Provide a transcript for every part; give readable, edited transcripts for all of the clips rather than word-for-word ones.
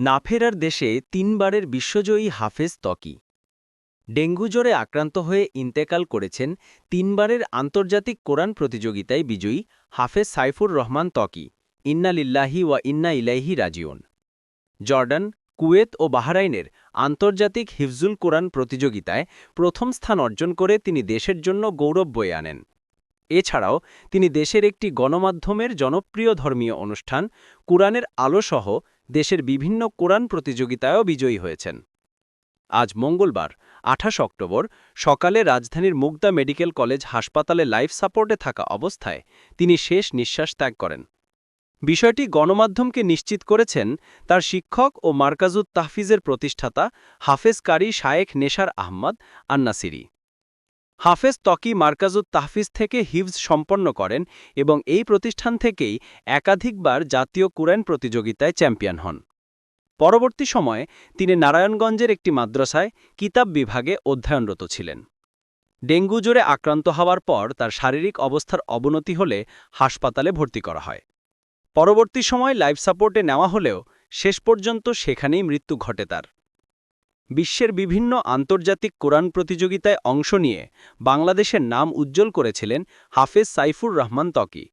না ফেরার দেশে তিনবারের বিশ্বজয়ী হাফেজ ত্বকী। ডেঙ্গু জ্বরে আক্রান্ত হয়ে ইন্তেকাল করেছেন তিনবারের আন্তর্জাতিক কোরআন প্রতিযোগিতায় বিজয়ী হাফেজ সাইফুর রহমান ত্বকী। ইন্না লিল্লাহি ওয়া ইন্না ইলাইহি রাজিউন। জর্ডান, কুয়েত ও বাহরাইনের আন্তর্জাতিক হিফজুল কোরআন প্রতিযোগিতায় প্রথম স্থান অর্জন করে তিনি দেশের জন্য গৌরব বয়ে আনেন। এছাড়াও তিনি দেশের একটি গণমাধ্যমের জনপ্রিয় ধর্মীয় অনুষ্ঠান কুরআনের আলোসহ দেশের বিভিন্ন কোরআন প্রতিযোগিতায়ও বিজয়ী হয়েছেন। আজ মঙ্গলবার ২৮ অক্টোবর সকালে রাজধানীর মুগদা মেডিকেল কলেজ হাসপাতালে লাইফ সাপোর্টে থাকা অবস্থায় তিনি শেষ নিঃশ্বাস ত্যাগ করেন। বিষয়টি গণমাধ্যমকে নিশ্চিত করেছেন তার শিক্ষক ও মার্কাজুত তাহফিজের প্রতিষ্ঠাতা হাফেজ কারি শায়েখ নেশার আহমদ আন-নাসিরি। হাফেজ ত্বকী মার্কাজুত তাহফিজ থেকে হিফজ সম্পন্ন করেন এবং এই প্রতিষ্ঠান থেকেই একাধিকবার জাতীয় কুরআন প্রতিযোগিতায় চ্যাম্পিয়ন হন। পরবর্তী সময়ে তিনি নারায়ণগঞ্জের একটি মাদ্রাসায় কিতাব বিভাগে অধ্যয়নরত ছিলেন। ডেঙ্গু জ্বরে আক্রান্ত হওয়ার পর তার শারীরিক অবস্থার অবনতি হলে হাসপাতালে ভর্তি করা হয়। পরবর্তী সময় লাইফ সাপোর্টে নেওয়া হলেও শেষ পর্যন্ত সেখানেই মৃত্যু ঘটে তার। বিশ্বের বিভিন্ন আন্তর্জাতিক কোরআন প্রতিযোগিতায় অংশ নিয়ে বাংলাদেশের নাম উজ্জ্বল করেছিলেন হাফেজ সাইফুর রহমান ত্বকী।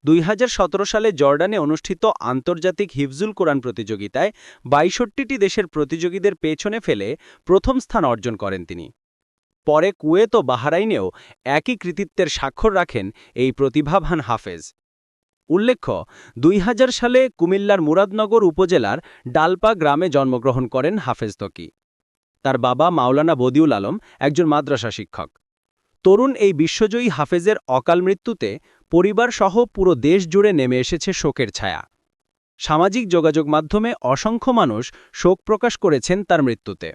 ২০১৭ সালে জর্ডানে অনুষ্ঠিত আন্তর্জাতিক হিফজুল কোরআন প্রতিযোগিতায় ৬২টি দেশের প্রতিযোগীদের পেছনে ফেলে প্রথম স্থান অর্জন করেন তিনি। পরে কুয়েত ও বাহরাইনেও একই কৃতিত্বের স্বাক্ষর রাখেন এই প্রতিভাবান হাফেজ। উল্লেখ্য, ২০০০ সালে কুমিল্লার মুরাদনগর উপজেলার ডালপা গ্রামে জন্মগ্রহণ করেন হাফেজ ত্বকী। তার বাবা মাওলানা বদিউল আলম একজন মাদ্রাসা শিক্ষক। তরুণ এই বিশ্বজয়ী হাফেজের অকাল মৃত্যুতে পরিবারসহ পুরো দেশ জুড়ে নেমে এসেছে শোকের ছায়া। সামাজিক যোগাযোগ মাধ্যমে অসংখ্য মানুষ শোক প্রকাশ করেছেন তার মৃত্যুতে।